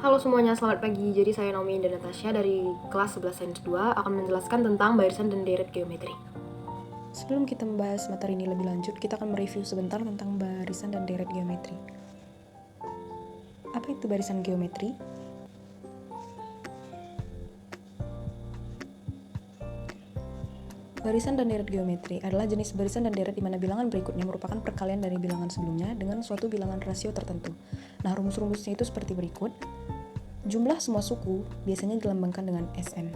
Halo semuanya, selamat pagi. Jadi saya Naomi dan Natasha dari kelas 11 Sains 2 akan menjelaskan tentang barisan dan deret geometri. Sebelum kita membahas materi ini lebih lanjut, kita akan mereview sebentar tentang barisan dan deret geometri. Apa itu barisan geometri? Barisan dan deret geometri adalah jenis barisan dan deret di mana bilangan berikutnya merupakan perkalian dari bilangan sebelumnya dengan suatu bilangan rasio tertentu. Nah, rumus-rumusnya itu seperti berikut. Jumlah semua suku biasanya dilambangkan dengan SN.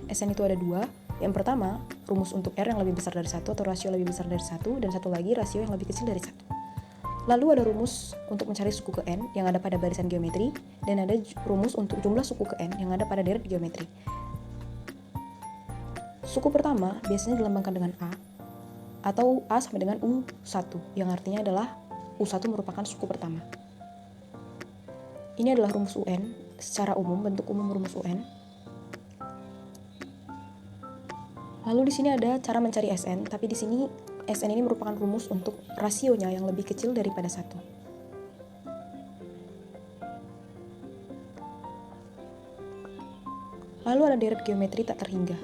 SN itu ada dua. Yang pertama, rumus untuk R yang lebih besar dari 1 atau rasio lebih besar dari 1, dan satu lagi rasio yang lebih kecil dari 1. Lalu ada rumus untuk mencari suku ke N yang ada pada barisan geometri, dan ada rumus untuk jumlah suku ke N yang ada pada deret geometri. Suku pertama biasanya dilambangkan dengan A, atau A sama dengan U1, yang artinya adalah U1 merupakan suku pertama. Ini adalah rumus UN, secara umum, bentuk umum rumus UN. Lalu di sini ada cara mencari SN, tapi di sini SN ini merupakan rumus untuk rasionya yang lebih kecil daripada 1. Lalu ada deret geometri tak terhingga.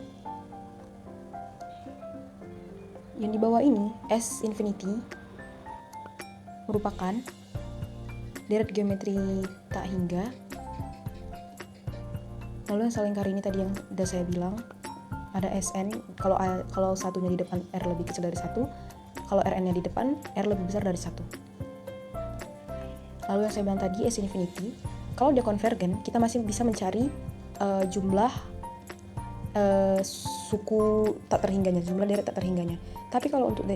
Yang di bawah ini, S infinity, merupakan deret geometri tak hingga. Lalu yang saling lingkar ini tadi yang sudah saya bilang, ada Sn, kalau satunya di depan R lebih kecil dari 1, kalau Rn-nya di depan R lebih besar dari 1. Lalu yang saya bilang tadi, S infinity, kalau dia konvergen, kita masih bisa mencari jumlah suku tak terhingganya, jumlah deret tak terhingganya. Tapi kalau untuk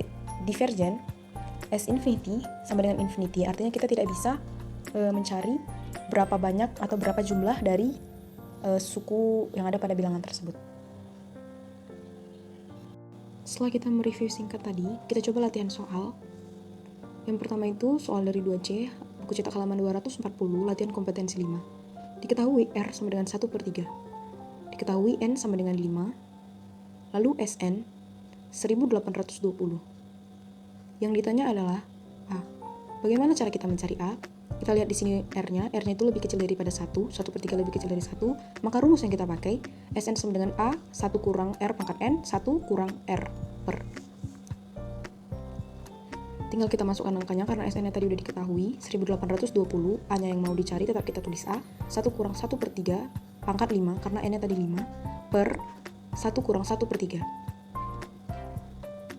divergen, S infinity sama dengan infinity, artinya kita tidak bisa mencari berapa banyak atau berapa jumlah dari suku yang ada pada bilangan tersebut. Setelah kita mereview singkat tadi, kita coba latihan soal. Yang pertama itu soal dari 2C, buku cetak halaman 240, latihan kompetensi 5. Diketahui R sama dengan 1/3. Diketahui N sama dengan 5. Lalu Sn 1820. Yang ditanya adalah A. Bagaimana cara kita mencari A? Kita lihat di sini R-nya itu lebih kecil daripada 1, 1/3 lebih kecil dari 1, maka rumus yang kita pakai, Sn sama dengan A, 1 kurang R pangkat N, 1 kurang R per. Tinggal kita masukkan angkanya karena Sn-nya tadi udah diketahui, 1820, A-nya yang mau dicari tetap kita tulis A, 1 kurang 1/3, pangkat 5, karena N-nya tadi 5, per 1 kurang 1/3.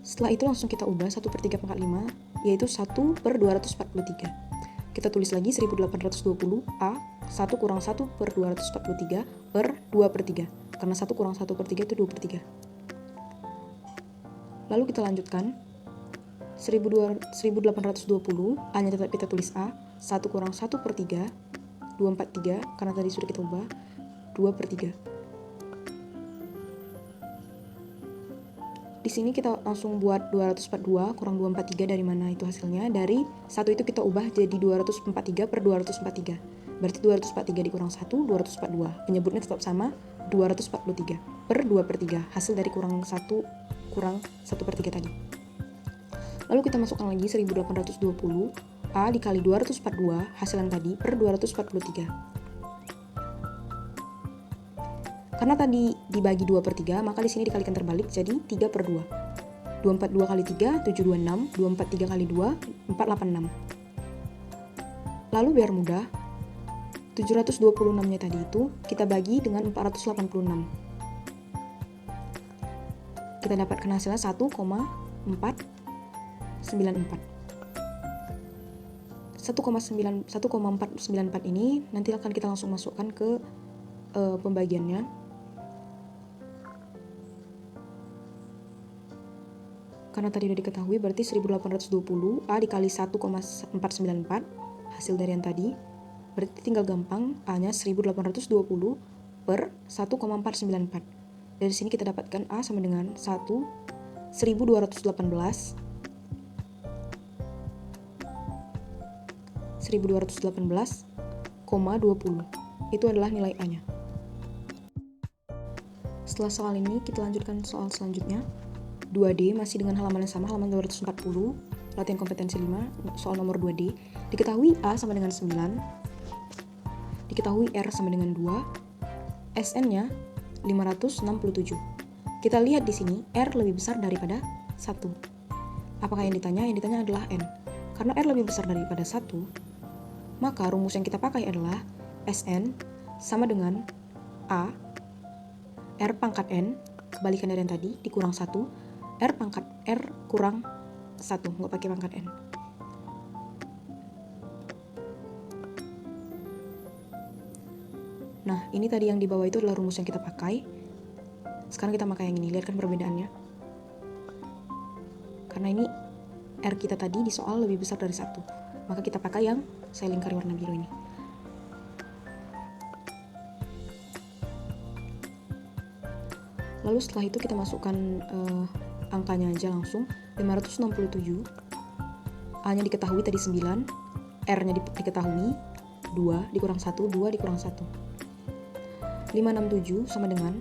Setelah itu langsung kita ubah 1/3 pangkat 5, yaitu 1/243. Kita tulis lagi 1820 A 1 kurang 1/243 per 2/3. Karena 1 kurang 1/3 itu 2/3. Lalu kita lanjutkan 1820 A-nya tetap kita tulis A 1 kurang 1/3 2/3, karena tadi sudah kita ubah 2/3. Di sini kita langsung buat 242 kurang 243 dari mana itu hasilnya. Dari 1 itu kita ubah jadi 243 per 243. Berarti 243 dikurang 1, 242. Penyebutnya tetap sama, 243 per 2/3. Hasil dari kurang 1 kurang 1/3 tadi. Lalu kita masukkan lagi 1820 A dikali 242 hasil yang tadi per 243. Karena tadi dibagi 2/3, maka di sini dikalikan terbalik jadi 3/2. 242 kali 3, 726. 243 kali 2, 486. Lalu biar mudah, 726-nya tadi itu kita bagi dengan 486. Kita dapatkan hasilnya 1,494. 1,494 ini nanti akan kita langsung masukkan ke pembagiannya. Karena tadi udah diketahui, berarti 1820 A dikali 1,494 hasil dari yang tadi. Berarti tinggal gampang, A-nya 1820 per 1,494. Dari sini kita dapatkan A sama dengan 1218,20. Itu adalah nilai A-nya. Setelah soal ini, kita lanjutkan soal selanjutnya. 2D masih dengan halaman yang sama, halaman 240, latihan kompetensi 5, soal nomor 2D. Diketahui A sama dengan 9. diketahui R sama dengan 2, SN-nya 567. Kita lihat di sini R lebih besar daripada 1. Apakah yang ditanya? Yang ditanya adalah N. Karena R lebih besar daripada 1, maka rumus yang kita pakai adalah SN sama dengan A R pangkat N, kebalikan dari yang tadi, dikurang 1, R pangkat R kurang 1, nggak pakai pangkat N. Nah, ini tadi yang di bawah itu adalah rumus yang kita pakai. Sekarang kita pakai yang ini, lihat kan perbedaannya. Karena ini R kita tadi di soal lebih besar dari 1, maka kita pakai yang saya lingkari warna biru ini. Lalu setelah itu kita masukkan angkanya aja langsung. 567, A-nya diketahui tadi 9, R-nya diketahui 2 dikurang 1, 2 dikurang 1. 567 sama dengan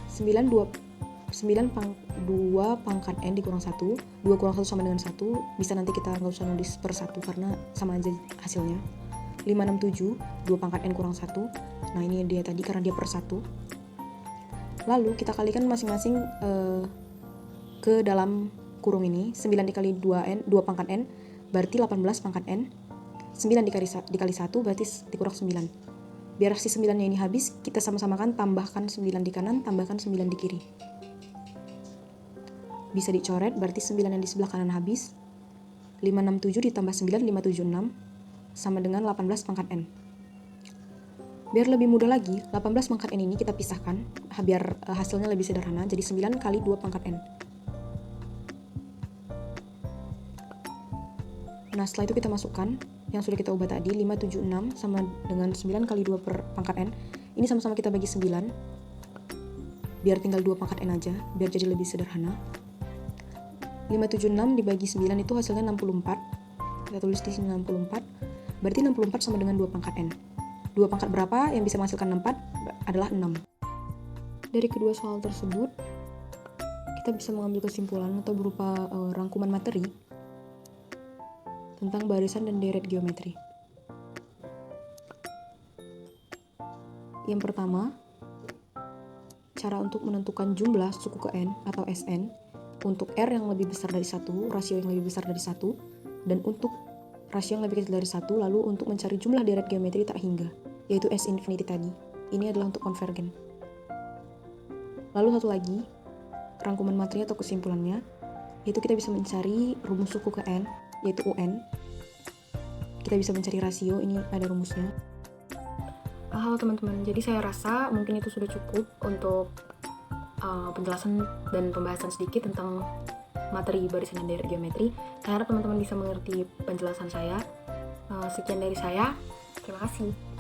2 pangkat N dikurang 1, 2 kurang 1 sama dengan 1, bisa nanti kita nggak usah nulis per 1 karena sama aja hasilnya. 567, 2 pangkat N kurang 1, nah ini dia tadi karena dia per 1. Lalu kita kalikan masing-masing ke dalam kurung ini. 9 dikali 2 pangkat N berarti 18 pangkat N. 9 dikali 1 berarti dikurang 9. Biar si 9-nya ini habis, kita sama-samakan, tambahkan 9 di kanan, tambahkan 9 di kiri. Bisa dicoret, berarti 9 yang di sebelah kanan habis. 567 ditambah 9, 576 sama dengan 18 pangkat N. Biar lebih mudah lagi, 18 pangkat N ini kita pisahkan, biar hasilnya lebih sederhana, jadi 9 kali 2 pangkat N. Nah, setelah itu kita masukkan yang sudah kita ubah tadi, 576 sama dengan 9 kali 2 per pangkat N. Ini sama-sama kita bagi 9, biar tinggal 2 pangkat N aja, biar jadi lebih sederhana. 576 dibagi 9 itu hasilnya 64. Kita tulis di sini 64, berarti 64 sama dengan 2 pangkat N. 2 pangkat berapa yang bisa menghasilkan 64 adalah 6. Dari kedua soal tersebut, kita bisa mengambil kesimpulan atau berupa rangkuman materi tentang barisan dan deret geometri. Yang pertama, cara untuk menentukan jumlah suku ke N atau SN untuk R yang lebih besar dari 1, rasio yang lebih besar dari 1, dan untuk rasio yang lebih kecil dari 1, lalu untuk mencari jumlah deret geometri tak hingga, yaitu S infinity tadi. Ini adalah untuk konvergen. Lalu satu lagi, rangkuman materi atau kesimpulannya, yaitu kita bisa mencari rumus suku ke N, yaitu UN. Kita bisa mencari rasio, ini ada rumusnya. Halo teman-teman, jadi saya rasa mungkin itu sudah cukup untuk penjelasan dan pembahasan sedikit tentang materi barisan dan deret geometri. Saya harap teman-teman bisa mengerti penjelasan saya. Sekian dari saya, terima kasih.